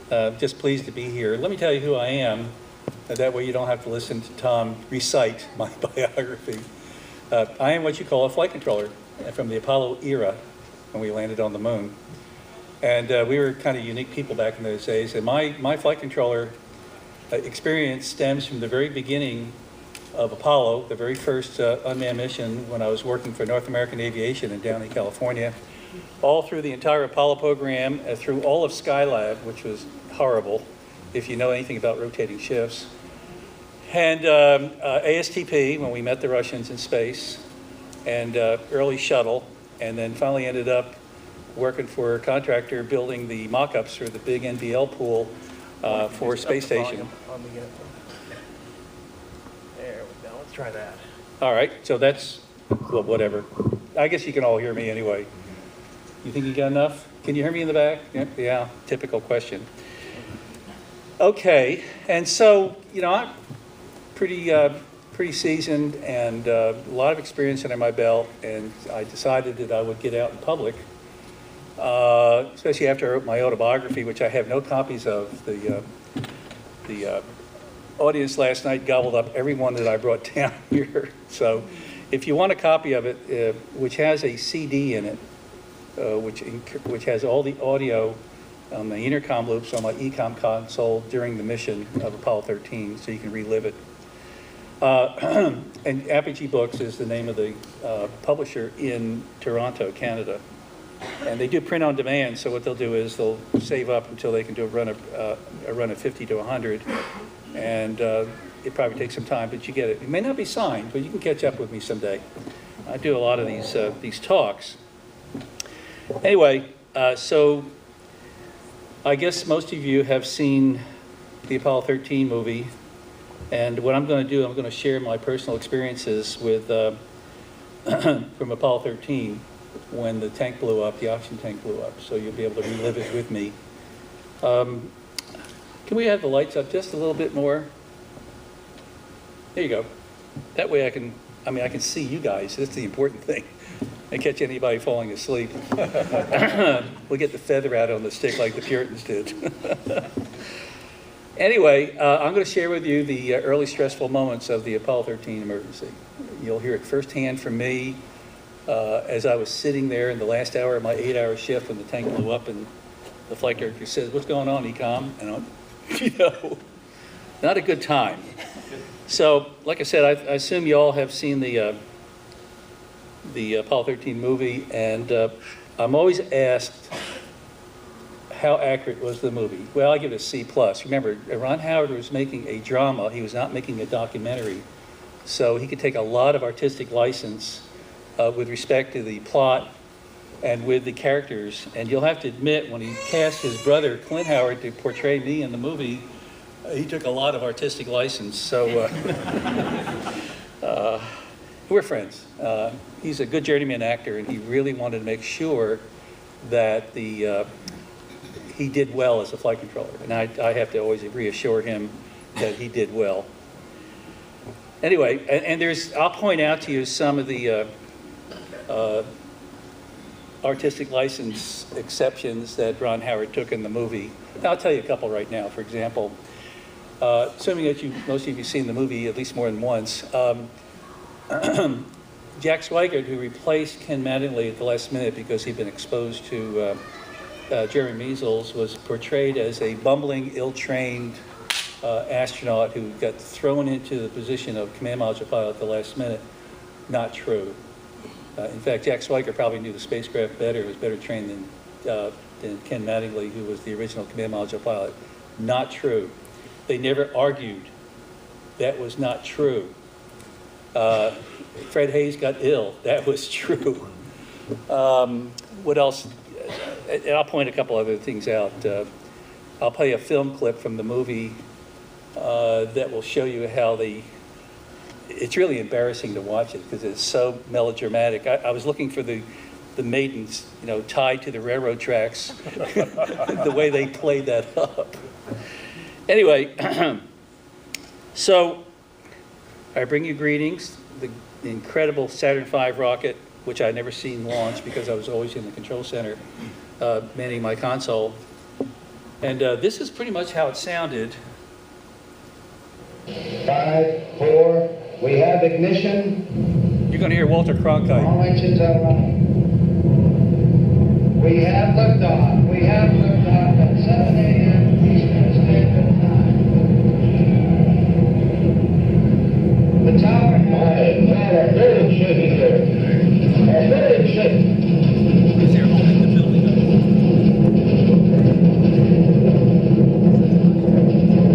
Just pleased to be here. Let me tell you who I am. That way you don't have to listen to Tom recite my biography. I am what you call a flight controller from the Apollo era when we landed on the moon. And we were kind of unique people back in those days. And my flight controller experience stems from the very beginning of Apollo, the very first unmanned mission when I was working for North American Aviation in Downey, California. All through the entire Apollo program, through all of Skylab, which was horrible, if you know anything about rotating shifts. And S.E.P.E, when we met the Russians in space, and early shuttle, and then finally ended up working for a contractor building the mock-ups for the big NBL pool for space station. There we go, let's try that. All right, so that's, well, whatever. I guess you can all hear me anyway. You think you got enough? Can you hear me in the back? Yeah, typical question. Okay, and so, you know, I'm pretty seasoned and a lot of experience under my belt, and I decided that I would get out in public, especially after I wrote my autobiography, which I have no copies of. The audience last night gobbled up every one that I brought down here. So if you want a copy of it, which has a CD in it, which has all the audio on the intercom loops on my ECOM console during the mission of Apollo 13, so you can relive it. And Apogee Books is the name of the publisher in Toronto, Canada. And they do print on demand, so what they'll do is they'll save up until they can do a run of 50 to 100. And it probably takes some time, but you get it. It may not be signed, but you can catch up with me someday. I do a lot of these talks. Anyway, so I guess most of you have seen the Apollo 13 movie, and what I'm going to do, I'm going to share my personal experiences with from Apollo 13 when the tank blew up, the oxygen tank blew up, so you'll be able to relive it with me. Can we have the lights up just a little bit more? There you go. That way I can see you guys. That's the important thing. And catch anybody falling asleep. We'll get the feather out on the stick like the Puritans did. Anyway, I'm going to share with you the early stressful moments of the Apollo 13 emergency. You'll hear it firsthand from me as I was sitting there in the last hour of my 8-hour shift when the tank blew up, and the flight director says, "What's going on, ECOM?" And I'm, you know, not a good time. So, like I said, I assume you all have seen the Apollo 13 movie, and I'm always asked, how accurate was the movie? Well, I give it a C+. Remember, Ron Howard was making a drama. He was not making a documentary. So he could take a lot of artistic license with respect to the plot and with the characters. And you'll have to admit, when he cast his brother, Clint Howard, to portray me in the movie, he took a lot of artistic license. So we're friends. He's a good journeyman actor, and he really wanted to make sure that he did well as a flight controller. And I have to always reassure him that he did well. Anyway, and I'll point out to you some of the artistic license exceptions that Ron Howard took in the movie. I'll tell you a couple right now. For example, assuming that most of you have seen the movie at least more than once, Jack Swigert, who replaced Ken Mattingly at the last minute because he'd been exposed to germ measles, was portrayed as a bumbling, ill-trained astronaut who got thrown into the position of command module pilot at the last minute. Not true. In fact, Jack Swigert probably knew the spacecraft better, was better trained than Ken Mattingly, who was the original command module pilot. Not true. They never argued. That was not true. Fred Hayes got ill. That was true. What else? And I'll point a couple other things out. I'll play a film clip from the movie that will show you how it's really embarrassing to watch it because it's so melodramatic. I was looking for the maidens, you know, tied to the railroad tracks, the way they played that up. Anyway, so I bring you greetings. The incredible Saturn V rocket, which I'd never seen launch because I was always in the control center manning my console. And this is pretty much how it sounded. 5, 4, we have ignition. You're going to hear Walter Cronkite. All engines are running. We have liftoff. We have liftoff at 7 a.m. Eastern Standard Time. The tower has... a very shaky here. A very shaky. Is there holding the building up?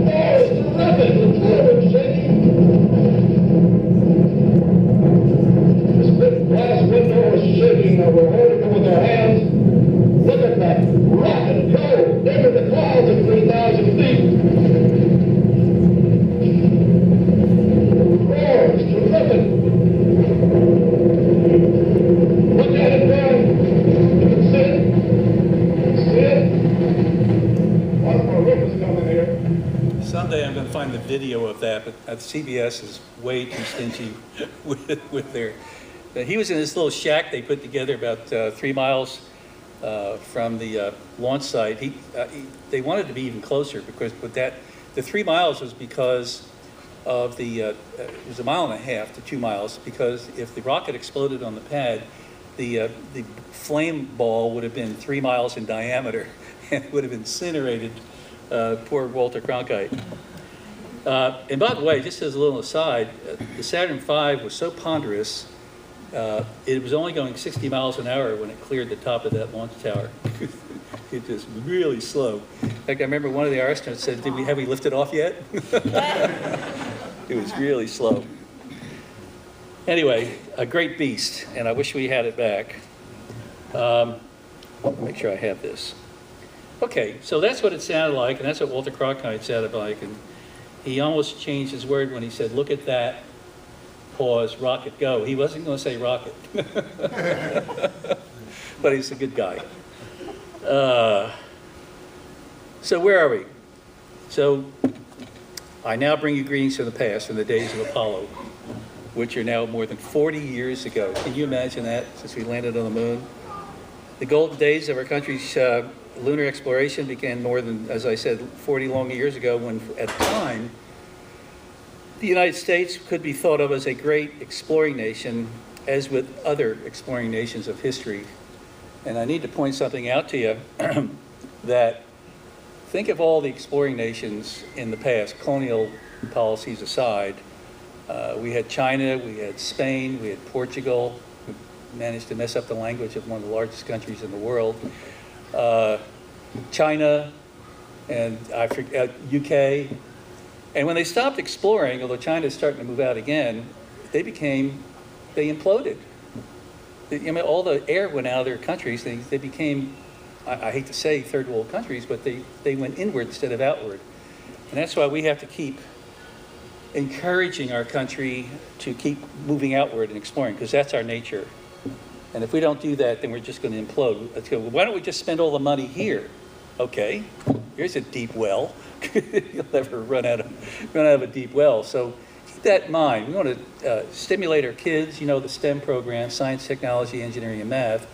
Oh, it's terrific. It's very shaky. This big glass window is shaking. We're holding it with our hands. Look at that rocket go into the clouds at 3,000 feet. Oh, it's terrific. Look at it there. You can see it. See it? One more rivers coming here. Someday I'm going to find the video of that, but CBS is way too stingy with their... He was in this little shack they put together about 3 miles from the launch site. They wanted to be even closer because the 3 miles was because of it was 1.5 miles to 2 miles, because if the rocket exploded on the pad, the flame ball would have been 3 miles in diameter and would have incinerated poor Walter Cronkite. And by the way, just as a little aside, the Saturn V was so ponderous, it was only going 60 miles an hour when it cleared the top of that launch tower. It was really slow. In fact, I remember one of the astronauts said, have we lifted off yet? It was really slow. Anyway, a great beast, and I wish we had it back. Make sure I have this. Okay, so that's what it sounded like, and that's what Walter Cronkite sounded like. And he almost changed his word when he said, look at that, pause, rocket, go. He wasn't going to say rocket. But he's a good guy. So where are we? So I now bring you greetings from the past, from the days of Apollo, which are now more than 40 years ago. Can you imagine that, since we landed on the moon? The golden days of our country's lunar exploration began more than, as I said, 40 long years ago, when at the time, the United States could be thought of as a great exploring nation, as with other exploring nations of history. And I need to point something out to you that think of all the exploring nations in the past, colonial policies aside. We had China, we had Spain, we had Portugal, who managed to mess up the language of one of the largest countries in the world. China and UK. And when they stopped exploring, although China is starting to move out again, they imploded. I mean, all the air went out of their countries. They became, I hate to say third world countries, but they went inward instead of outward. And that's why we have to keep encouraging our country to keep moving outward and exploring, because that's our nature. And if we don't do that, then we're just going to implode. Let's go, well, why don't we just spend all the money here? Okay, here's a deep well. You'll never run out of a deep well. So keep that in mind. We want to stimulate our kids, you know, the STEM program, science, technology, engineering, and math.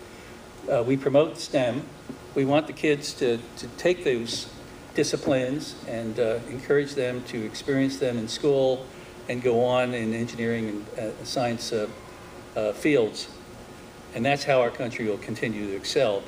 We promote STEM. We want the kids to take those disciplines and encourage them to experience them in school and go on in engineering and science fields. And that's how our country will continue to excel.